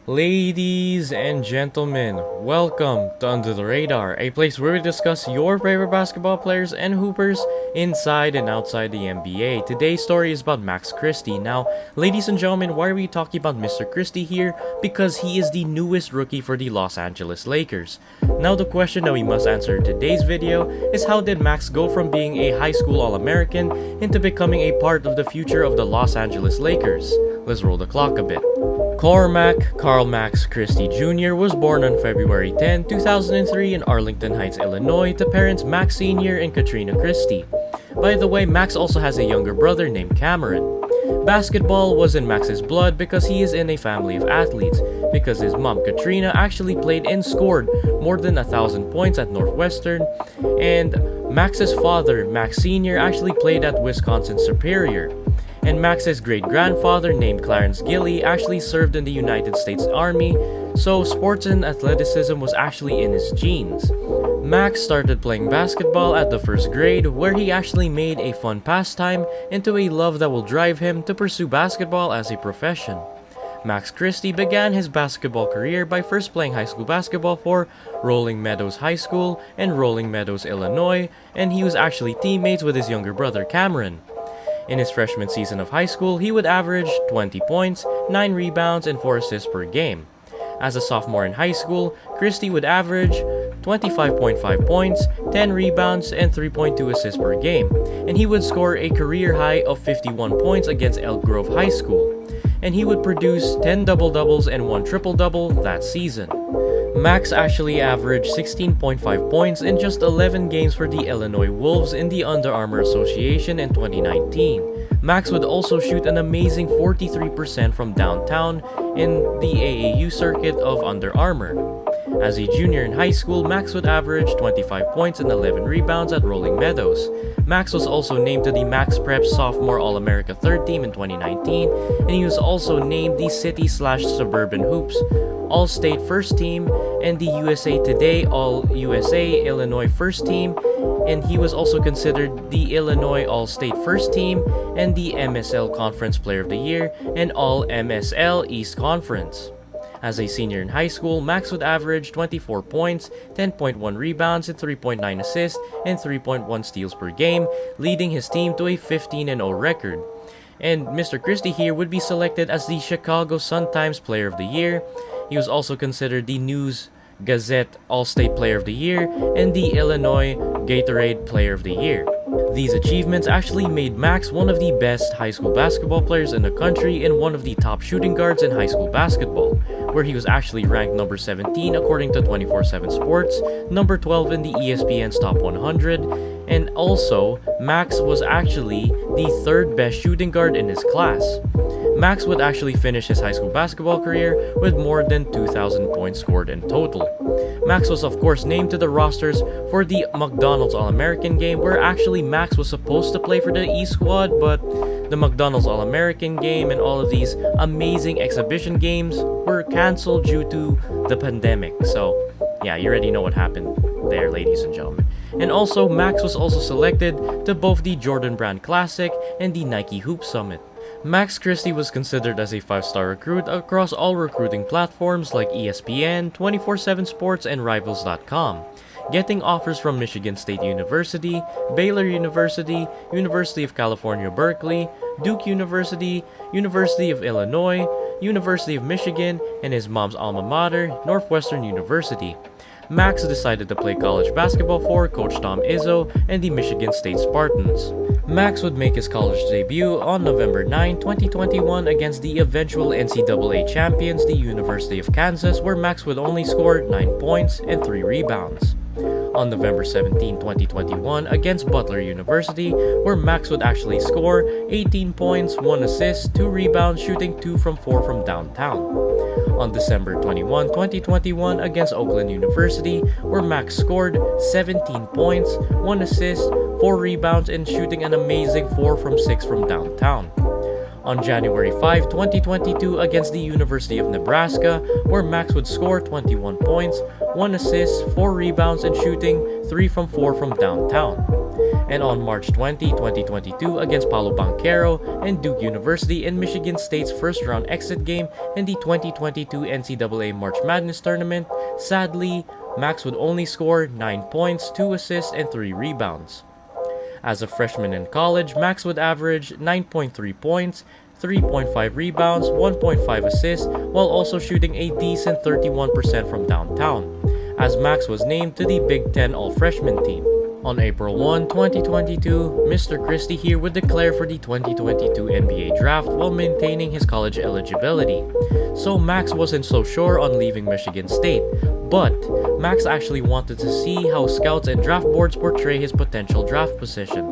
Ladies and gentlemen, welcome to Under the Radar, a place where we discuss your favorite basketball players and hoopers inside and outside the NBA. Today's story is about Max Christie. Now, ladies and gentlemen, why are we talking about Mr. Christie here? Because he is the newest rookie for the Los Angeles Lakers. Now, the question that we must answer in today's video is how did Max go from being a high school All-American into becoming a part of the future of the Los Angeles Lakers? Let's roll the clock a bit. Cormac Carl Max Christie Jr. was born on February 10, 2003 in Arlington Heights, Illinois to parents Max Sr. and Katrina Christie. By the way, Max also has a younger brother named Cameron. Basketball was in Max's blood because he is in a family of athletes, because his mom Katrina actually played and scored more than 1,000 points at Northwestern, and Max's father, Max Sr., actually played at Wisconsin Superior. And Max's great-grandfather, named Clarence Gilly, actually served in the United States Army, so sports and athleticism was actually in his genes. Max started playing basketball at the first grade, where he actually made a fun pastime into a love that will drive him to pursue basketball as a profession. Max Christie began his basketball career by first playing high school basketball for Rolling Meadows High School and Rolling Meadows, Illinois, and he was actually teammates with his younger brother Cameron. In his freshman season of high school, he would average 20 points, 9 rebounds, and 4 assists per game. As a sophomore in high school, Christie would average 25.5 points, 10 rebounds, and 3.2 assists per game, and he would score a career high of 51 points against Elk Grove High School, and he would produce 10 double-doubles and 1 triple-double that season. Max actually averaged 16.5 points in just 11 games for the Illinois Wolves in the Under Armour Association in 2019. Max would also shoot an amazing 43% from downtown in the AAU circuit of Under Armour. As a junior in high school, Max would average 25 points and 11 rebounds at Rolling Meadows. Max was also named to the Max Prep Sophomore All-America Third Team in 2019, and he was also named the City/Suburban Hoops All-State First Team and the USA Today All-USA Illinois First Team, and he was also considered the Illinois All-State First Team and the MSL Conference Player of the Year and All-MSL East Conference. As a senior in high school, Max would average 24 points, 10.1 rebounds, and 3.9 assists, and 3.1 steals per game, leading his team to a 15-0 record. And Mr. Christie here would be selected as the Chicago Sun-Times Player of the Year. He was also considered the News Gazette All-State Player of the Year and the Illinois Gatorade Player of the Year. These achievements actually made Max one of the best high school basketball players in the country and one of the top shooting guards in high school basketball, where he was actually ranked number 17 according to 24/7 Sports, number 12 in the ESPN's Top 100, and also Max was actually the third best shooting guard in his class. Max would actually finish his high school basketball career with more than 2,000 points scored in total. Max was of course named to the rosters for the McDonald's All-American game, where actually Max was supposed to play for the E squad, but the McDonald's All-American game and all of these amazing exhibition games were cancelled due to the pandemic. So yeah, you already know what happened there, ladies and gentlemen. And also, Max was also selected to both the Jordan Brand Classic and the Nike Hoop Summit. Max Christie was considered as a 5-star recruit across all recruiting platforms like ESPN, 24/7 Sports, and Rivals.com, getting offers from Michigan State University, Baylor University, University of California, Berkeley, Duke University, University of Illinois, University of Michigan, and his mom's alma mater, Northwestern University. Max decided to play college basketball for Coach Tom Izzo and the Michigan State Spartans. Max would make his college debut on November 9, 2021 against the eventual NCAA champions, the University of Kansas, where Max would only score 9 points and 3 rebounds. On November 17, 2021 against Butler University, where Max would actually score 18 points, 1 assist, 2 rebounds, shooting 2 from 4 from downtown. On December 21, 2021 against Oakland University, where Max scored 17 points, 1 assist, 4 rebounds, and shooting an amazing 4 from 6 from downtown. On January 5, 2022 against the University of Nebraska, where Max would score 21 points, 1 assist, 4 rebounds, and shooting 3 from 4 from downtown. And on March 20, 2022 against Paulo Banquero and Duke University in Michigan State's first round exit game in the 2022 NCAA March Madness tournament, sadly, Max would only score 9 points, 2 assists, and 3 rebounds. As a freshman in college, Max would average 9.3 points, 3.5 rebounds, 1.5 assists, while also shooting a decent 31% from downtown, as Max was named to the Big Ten All-Freshman team. On April 1, 2022, Mr. Christie here would declare for the 2022 NBA draft while maintaining his college eligibility. So Max wasn't so sure on leaving Michigan State, but Max actually wanted to see how scouts and draft boards portray his potential draft position.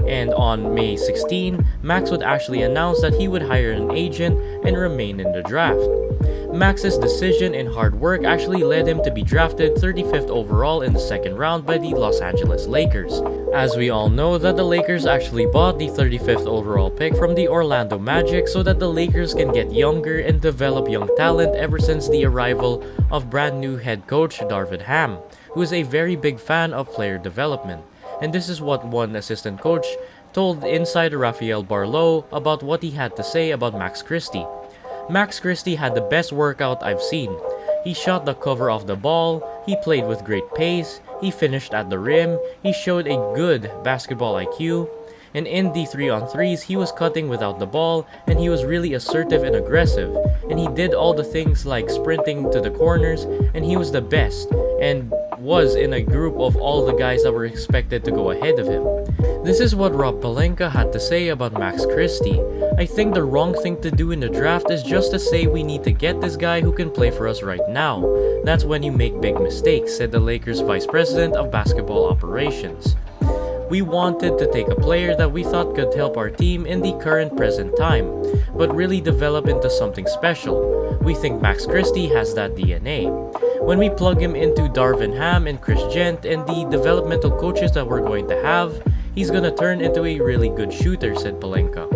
And on May 16, Max would actually announce that he would hire an agent and remain in the draft. Max's decision and hard work actually led him to be drafted 35th overall in the second round by the Los Angeles Lakers. As we all know that the Lakers actually bought the 35th overall pick from the Orlando Magic so that the Lakers can get younger and develop young talent ever since the arrival of brand new head coach Darvin Ham, who is a very big fan of player development. And this is what one assistant coach told insider Rafael Barlow about what he had to say about Max Christie. Max Christie had the best workout I've seen. He shot the cover off the ball, he played with great pace, he finished at the rim, he showed a good basketball IQ, and in the 3-on-3s he was cutting without the ball, and he was really assertive and aggressive, and he did all the things like sprinting to the corners, and he was the best, and was in a group of all the guys that were expected to go ahead of him. This is what Rob Pelinka had to say about Max Christie. I think the wrong thing to do in the draft is just to say we need to get this guy who can play for us right now. That's when you make big mistakes, said the Lakers Vice President of Basketball Operations. We wanted to take a player that we thought could help our team in the current present time, but really develop into something special. We think Max Christie has that DNA. When we plug him into Darvin Ham and Chris Gent and the developmental coaches that we're going to have, he's gonna turn into a really good shooter, said Pelinka.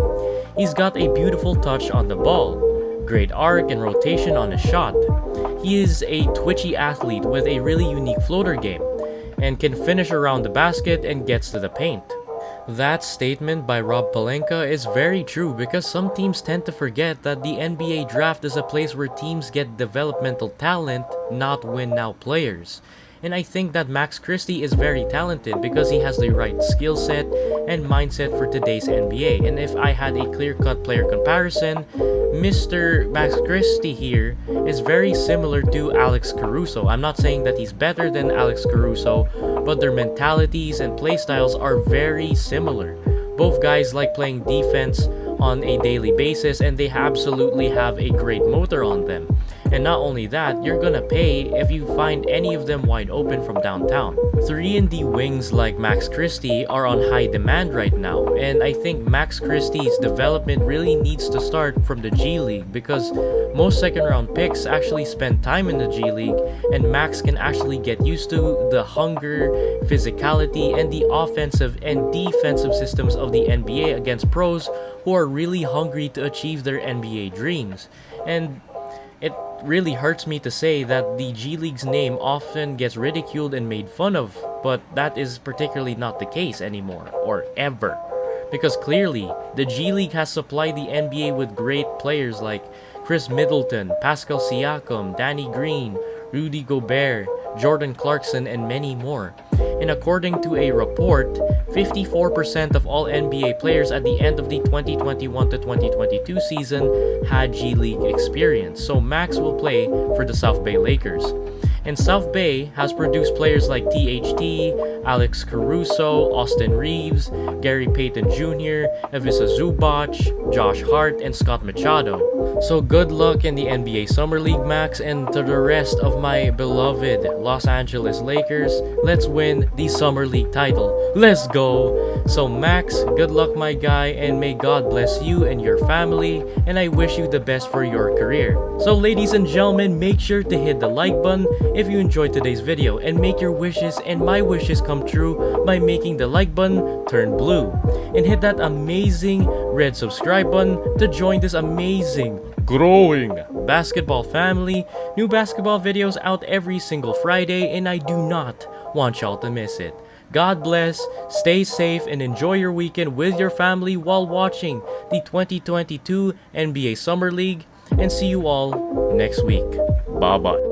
He's got a beautiful touch on the ball, great arc and rotation on his shot. He is a twitchy athlete with a really unique floater game, and can finish around the basket and gets to the paint. That statement by Rob Pelinka is very true because some teams tend to forget that the NBA draft is a place where teams get developmental talent, not win-now players. And I think that Max Christie is very talented because he has the right skill set and mindset for today's NBA. And if I had a clear-cut player comparison, Mr. Max Christie here is very similar to Alex Caruso. I'm not saying that he's better than Alex Caruso, but their mentalities and playstyles are very similar. Both guys like playing defense on a daily basis, and they absolutely have a great motor on them. And not only that, you're gonna pay if you find any of them wide open from downtown. 3-and-D wings like Max Christie are on high demand right now, and I think Max Christie's development really needs to start from the G League because most second round picks actually spend time in the G League, and Max can actually get used to the hunger, physicality, and the offensive and defensive systems of the NBA against pros who are really hungry to achieve their NBA dreams. And it really hurts me to say that the G League's name often gets ridiculed and made fun of, but that is particularly not the case anymore, or ever. Because clearly, the G League has supplied the NBA with great players like Chris Middleton, Pascal Siakam, Danny Green, Rudy Gobert, Jordan Clarkson, and many more. And according to a report, 54% of all NBA players at the end of the 2021 to 2022 season had G League experience, so Max will play for the South Bay Lakers. And South Bay has produced players like THT, Alex Caruso, Austin Reeves, Gary Payton Jr., Ivica Zubac, Josh Hart, and Scott Machado. So good luck in the NBA Summer League, Max, and to the rest of my beloved Los Angeles Lakers, let's win the Summer League title. Let's go! So Max, good luck my guy, and may God bless you and your family, and I wish you the best for your career. So ladies and gentlemen, make sure to hit the like button if you enjoyed today's video, and make your wishes and my wishes come true by making the like button turn blue. And hit that amazing red subscribe button to join this amazing, growing basketball family. New basketball videos out every single Friday, and I do not want y'all to miss it. God bless, stay safe, and enjoy your weekend with your family while watching the 2022 NBA Summer League, and see you all next week. Bye bye.